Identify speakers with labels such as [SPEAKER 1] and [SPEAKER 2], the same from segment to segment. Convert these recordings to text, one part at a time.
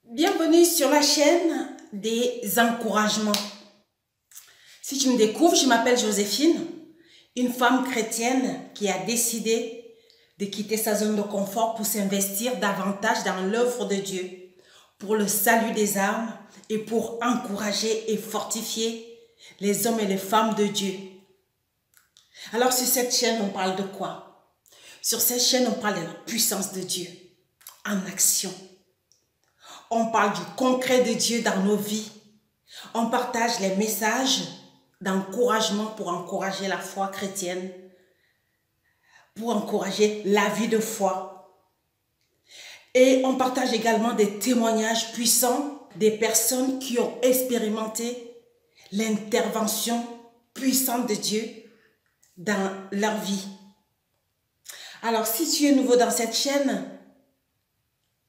[SPEAKER 1] Bienvenue sur la chaîne des encouragements. Si tu me découvres, je m'appelle Joséphine, une femme chrétienne qui a décidé de quitter sa zone de confort pour s'investir davantage dans l'œuvre de Dieu, pour le salut des âmes et pour encourager et fortifier les hommes et les femmes de Dieu. Alors sur cette chaîne, on parle de quoi? Sur cette chaîne, on parle de la puissance de Dieu en action. On parle du concret de Dieu dans nos vies. On partage les messages d'encouragement pour encourager la foi chrétienne, pour encourager la vie de foi. Et on partage également des témoignages puissants des personnes qui ont expérimenté l'intervention puissante de Dieu dans leur vie. Alors, si tu es nouveau dans cette chaîne,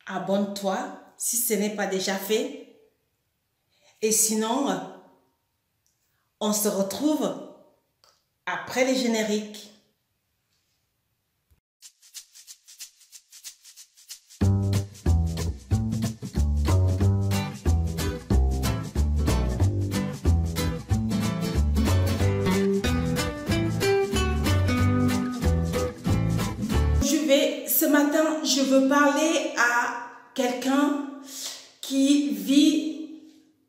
[SPEAKER 1] abonne-toi si ce n'est pas déjà fait. Et sinon, on se retrouve après les génériques. Ce matin, je veux parler à quelqu'un qui vit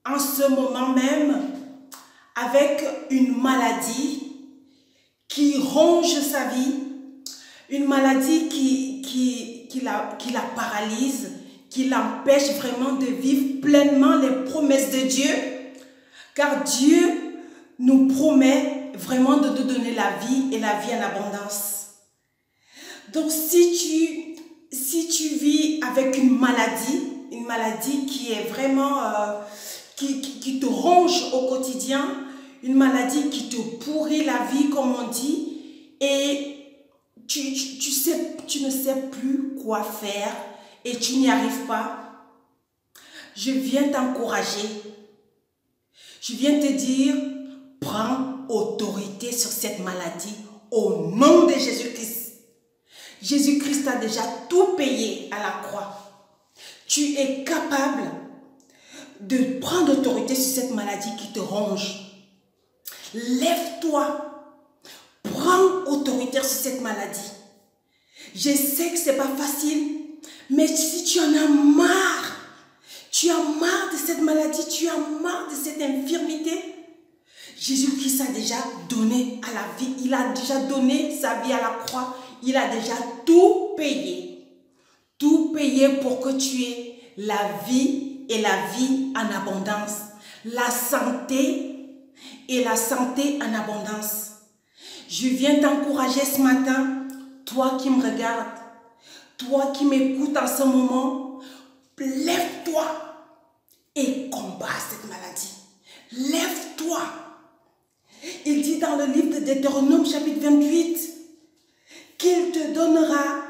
[SPEAKER 1] en ce moment même avec une maladie qui ronge sa vie, une maladie qui la paralyse, qui l'empêche vraiment de vivre pleinement les promesses de Dieu, car Dieu nous promet vraiment de nous donner la vie et la vie en abondance. Donc si tu vis avec une maladie qui est vraiment, qui te ronge au quotidien, une maladie qui te pourrit la vie comme on dit, et tu ne sais plus quoi faire et tu n'y arrives pas, je viens t'encourager, je viens te dire, prends autorité sur cette maladie au nom de Jésus-Christ. Jésus-Christ a déjà tout payé à la croix. Tu es capable de prendre autorité sur cette maladie qui te ronge. Lève-toi. Prends autorité sur cette maladie. Je sais que ce n'est pas facile, mais si tu en as marre, tu as marre de cette maladie, tu as marre de cette infirmité, Jésus-Christ a déjà donné à la vie, il a déjà donné sa vie à la croix. Il a déjà tout payé pour que tu aies la vie et la vie en abondance, la santé et la santé en abondance. Je viens t'encourager ce matin, toi qui me regardes, toi qui m'écoutes en ce moment, lève-toi et combat cette maladie. Lève-toi. Il dit dans le livre de Deutéronome chapitre 28, qu'il te donnera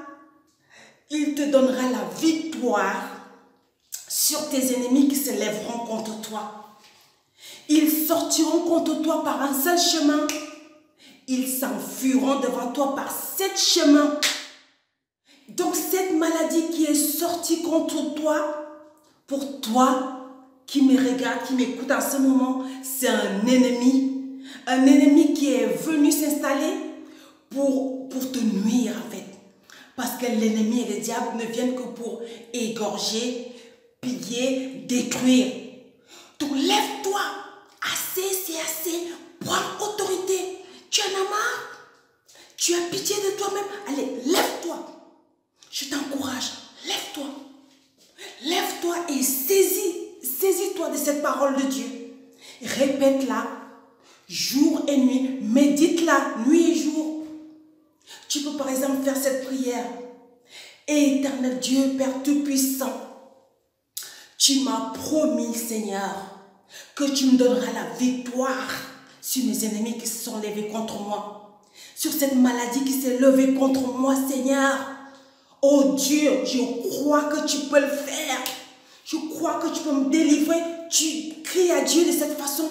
[SPEAKER 1] la victoire sur tes ennemis qui se lèveront contre toi. Ils sortiront contre toi par un seul chemin. Ils s'enfuiront devant toi par 7 chemins. Donc cette maladie qui est sortie contre toi, pour toi qui me regarde, qui m'écoute en ce moment, c'est un ennemi qui est venu s'installer pour te nuire en fait. Parce que l'ennemi et le diable ne viennent que pour égorger, piller, détruire. Donc lève-toi. Assez, c'est assez. Prends autorité. Tu en as marre. Tu as pitié de toi-même. Allez, lève-toi. Je t'encourage. Lève-toi. Lève-toi et saisis-toi de cette parole de Dieu. Répète-la jour et nuit. Médite-la nuit et jour. Tu peux par exemple faire cette prière. Éternel Dieu, Père Tout-Puissant, tu m'as promis, Seigneur, que tu me donneras la victoire sur mes ennemis qui se sont levés contre moi, sur cette maladie qui s'est levée contre moi, Seigneur. Oh Dieu, je crois que tu peux le faire. Je crois que tu peux me délivrer. Tu cries à Dieu de cette façon.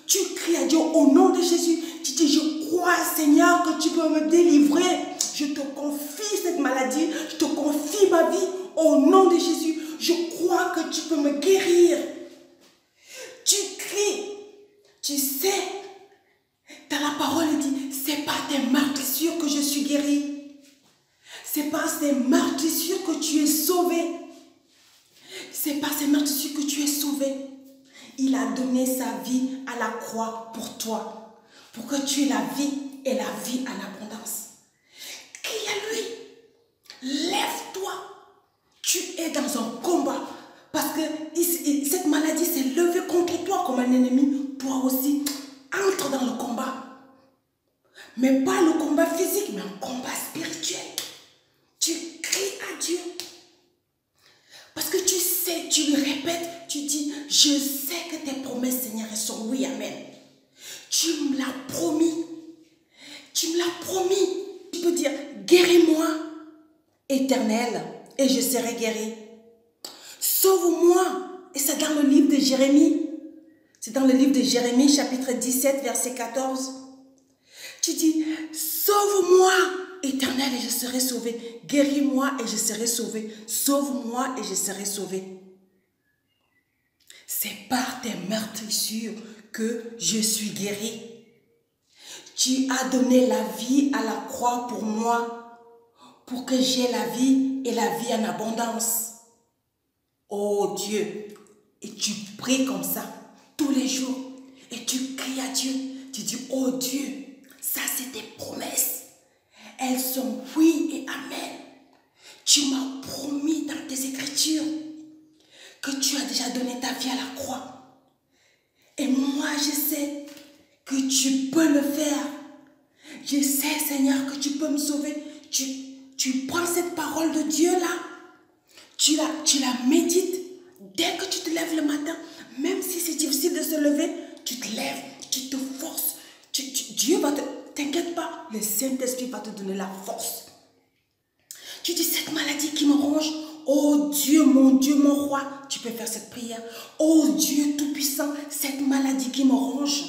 [SPEAKER 1] Tu cries à Dieu au nom de Jésus. Tu dis, je crois, Seigneur, que tu peux me délivrer. Je te confie cette maladie. Je te confie ma vie au nom de Jésus. Je crois que tu peux me guérir. Tu cries. Tu sais, dans la parole, il dit, c'est par tes meurtrissures que je suis guéri. C'est par tes meurtrissures que tu es sauvé. C'est par ces meurtrissures que tu es sauvé. Il a donné sa vie à la croix pour toi. Pour que tu aies la vie et la vie en abondance. Crie à lui. Lève-toi. Tu es dans un combat. Parce que cette maladie s'est levée contre toi comme un ennemi. Toi aussi, entre dans le combat. Mais pas le combat physique, mais un combat spirituel. Tu cries à Dieu. Parce que tu sais, tu lui répètes, tu dis, je sais que tes promesses, Seigneur, elles sont oui, amen. Tu me l'as promis. Tu me l'as promis. Tu peux dire, guéris-moi, Éternel, et je serai guéri. Sauve-moi. Et c'est dans le livre de Jérémie. C'est dans le livre de Jérémie, chapitre 17, verset 14. Tu dis, sauve-moi, Éternel, et je serai sauvé. Guéris-moi et je serai sauvé. Sauve-moi et je serai sauvé. C'est par tes meurtrissures que je suis guéri. Tu as donné la vie à la croix pour moi, pour que j'aie la vie et la vie en abondance. Oh Dieu, et tu pries comme ça tous les jours et tu cries à Dieu. Tu dis, oh Dieu, ça c'est tes promesses. Elles sont oui et amen. Tu m'as promis dans tes écritures que tu as déjà donné ta vie à la croix. Et moi, je sais que tu peux le faire. Je sais, Seigneur, que tu peux me sauver. Tu prends cette parole de Dieu là, tu la médites. Dès que tu te lèves le matin, même si c'est difficile de se lever, tu te lèves, tu te forces. Dieu va te... T'inquiète pas, le Saint-Esprit va te donner la force. Tu dis, cette maladie qui me ronge, oh Dieu, mon roi, tu peux faire cette prière. Oh Dieu Tout-Puissant, cette maladie qui me ronge.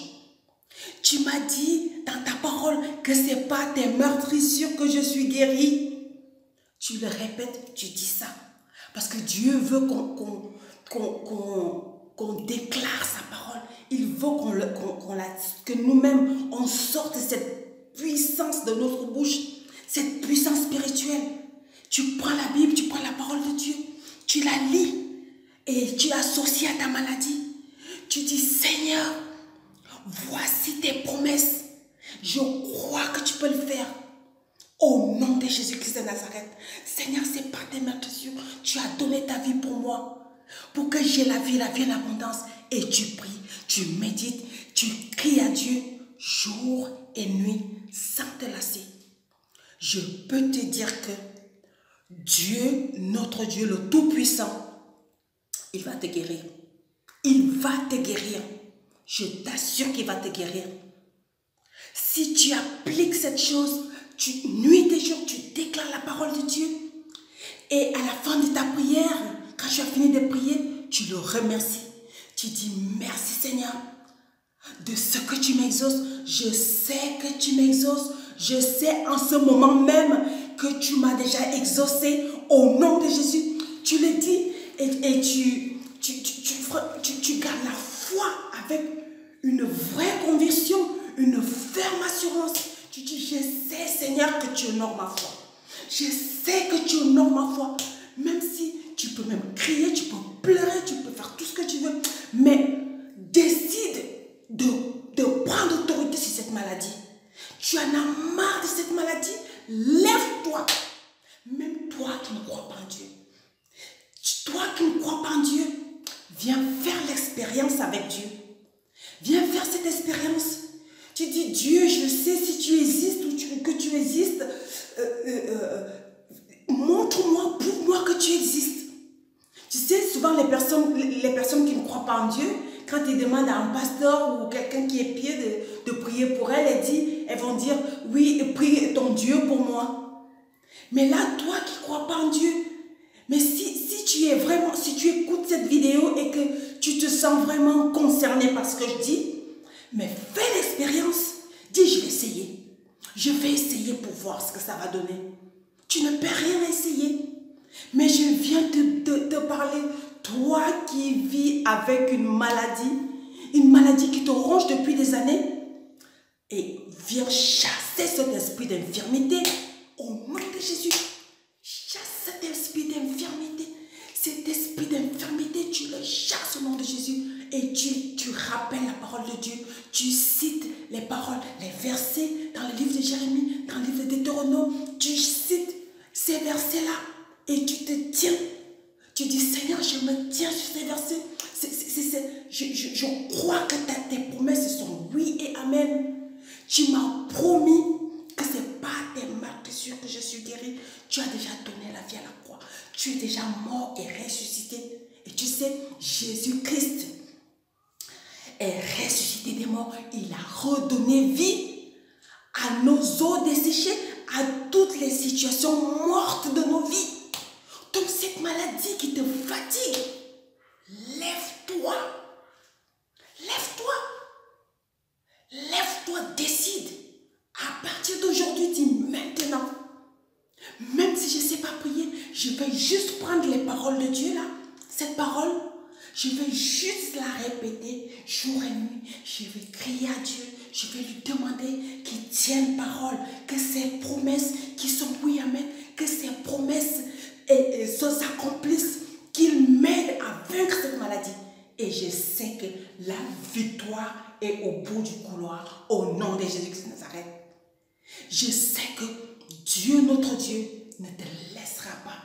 [SPEAKER 1] Tu m'as dit dans ta parole que ce n'est pas tes meurtrissures que je suis guéri. Tu le répètes, tu dis ça. Parce que Dieu veut qu'on déclare sa parole. Il veut que nous-mêmes, on sorte cette puissance de notre bouche, cette puissance spirituelle. Tu prends la Bible, tu prends la parole de Dieu, tu la lis et tu associes à ta maladie. Tu dis, Seigneur, voici tes promesses. Je crois que tu peux le faire. Au nom de Jésus-Christ de Nazareth. Seigneur, c'est par tes meurtrissures. Tu as donné ta vie pour moi. Pour que j'ai la vie en abondance. Et tu pries, tu médites, tu cries à Dieu jour et nuit sans te lasser. Je peux te dire que Dieu, notre Dieu, le Tout-Puissant, il va te guérir. Il va te guérir. Je t'assure qu'il va te guérir. Si tu appliques cette chose, nuit et jour, tu déclares la parole de Dieu. Et à la fin de ta prière, quand tu as fini de prier, tu le remercies. Tu dis merci Seigneur de ce que tu m'exauces. Je sais que tu m'exauces. Je sais en ce moment même que tu m'as déjà exaucé au nom de Jésus. Tu le dis et tu gardes la foi avec une vraie conviction, une ferme assurance. Tu dis, je sais, Seigneur, que tu honores ma foi. Je sais que tu honores ma foi. Même si tu peux même crier, tu peux pleurer, tu peux faire tout ce que tu veux. Mais décide de prendre autorité sur cette maladie. Tu en as marre de cette maladie. Lève-toi. Même toi qui ne crois pas en Dieu. Toi qui ne crois pas en Dieu, viens faire l'expérience avec Dieu. Viens faire cette expérience. Tu dis, Dieu, je sais si tu existes ou que tu existes. Montre-moi, prouve-moi que tu existes. Tu sais, souvent les personnes qui ne croient pas en Dieu, quand ils demandent à un pasteur ou quelqu'un qui est pieux de prier pour elles, elles vont dire, oui, prie ton Dieu pour moi. Mais là, toi qui ne crois pas en Dieu, mais si tu écoutes cette vidéo et que tu te sens vraiment concerné par ce que je dis, mais fais l'expérience. Dis, je vais essayer. Je vais essayer pour voir ce que ça va donner. Tu ne peux rien essayer. Mais je viens te parler. Toi avec une maladie qui te ronge depuis des années, et viens chasser cet esprit d'infirmité au nom de Jésus. Chasse cet esprit d'infirmité. Cet esprit d'infirmité, tu le chasses au nom de Jésus. Et tu rappelles la parole de Dieu. Tu cites les paroles, les versets dans le livre de Jérémie, dans le livre de Deutéronome. Tu cites ces versets-là et tu te tiens. Tu dis, Seigneur, je me tiens sur ces versets. Je crois que tes promesses sont oui et amen. Tu m'as promis que ce n'est pas tes meurtrissures que je suis guéri. Tu as déjà donné la vie à la croix. Tu es déjà mort et ressuscité. Et tu sais, Jésus-Christ est ressuscité des morts. Il a redonné vie à nos os desséchés, à toutes les situations mortes de nos vies. Donc cette maladie qui te fatigue, lève-toi. Lève-toi. Lève-toi, décide. À partir d'aujourd'hui, dis maintenant. Même si je ne sais pas prier, je vais juste prendre les paroles de Dieu là. Cette parole, je vais juste la répéter jour et nuit. Je vais crier à Dieu. Je vais lui demander qu'il tienne parole. Que ses promesses qui sont oui, amen. Que ses promesses s'accomplissent. Qu'il m'aide à vaincre cette maladie. Et je sais que la victoire est au bout du couloir. Au nom de Jésus-Christ de Nazareth. Je sais que Dieu, notre Dieu, ne te laissera pas.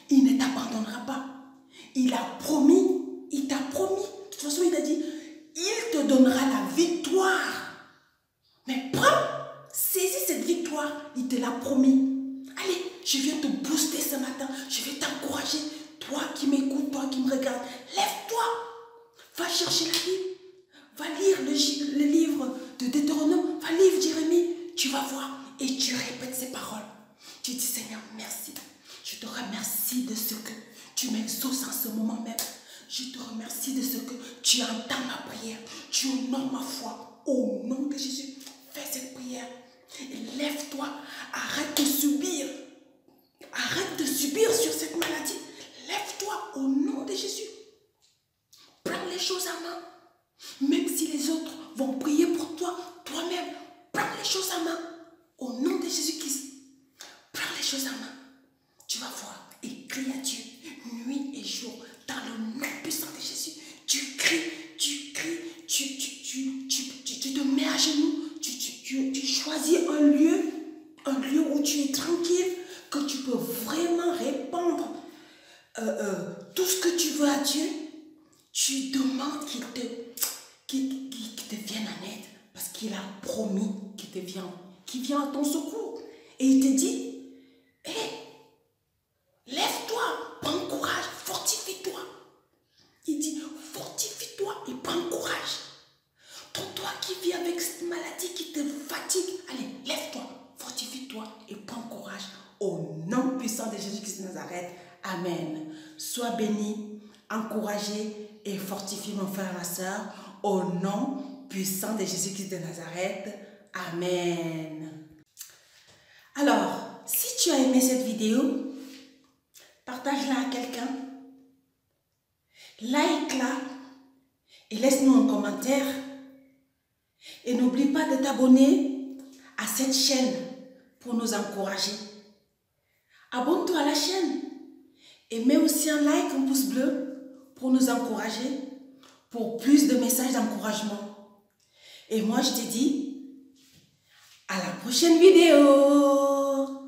[SPEAKER 1] Il ne t'abandonnera pas. Il a promis, il t'a promis. De toute façon, il a dit, il te donnera la victoire. Mais prends, saisis cette victoire. Il te l'a promis. Allez, je viens te booster ce matin. Je vais t'encourager. Toi qui m'écoutes, toi qui me regardes, lève-toi. Va chercher la Bible. Va lire le livre de Deutéronome. Va lire Jérémie. Tu vas voir et tu répètes ces paroles. Tu dis, Seigneur, merci. Je te remercie de ce que tu m'exauces en ce moment même. Je te remercie de ce que tu entends ma prière. Tu honores ma foi. Au nom de Jésus, fais cette prière. Et lève-toi. Arrête de subir. Arrête de subir sur cette maladie. Lève-toi au nom de Jésus. Prends les choses en main. Même si les autres vont prier pour toi, toi-même, prends les choses en main. Au nom de Jésus-Christ. Prends les choses en main. Tu vas voir et crie à Dieu nuit et jour dans le nom puissant de Jésus. Tu cries, tu te mets à genoux, tu choisis un lieu où tu es tranquille, que tu peux vraiment répandre tout ce que tu veux à Dieu. Tu demandes qu'il te vienne en aide parce qu'il a promis qu'il vient à ton secours. Et il te dit, hé, lève-toi, prends courage, fortifie-toi. Il dit, fortifie-toi et prends courage. Toi qui vis avec cette maladie qui te fatigue, allez, lève-toi, fortifie-toi et prends courage. Au nom puissant de Jésus-Christ de Nazareth, amen. Sois béni, encouragé et fortifié, mon frère et ma soeur. Au nom puissant de Jésus-Christ de Nazareth, amen. Alors, si tu as aimé cette vidéo, partage-la à quelqu'un, like-la et laisse-nous un commentaire. Et n'oublie pas de t'abonner à cette chaîne pour nous encourager. Abonne-toi à la chaîne et mets aussi un like, un pouce bleu pour nous encourager, pour plus de messages d'encouragement. Et moi, je te dis à la prochaine vidéo.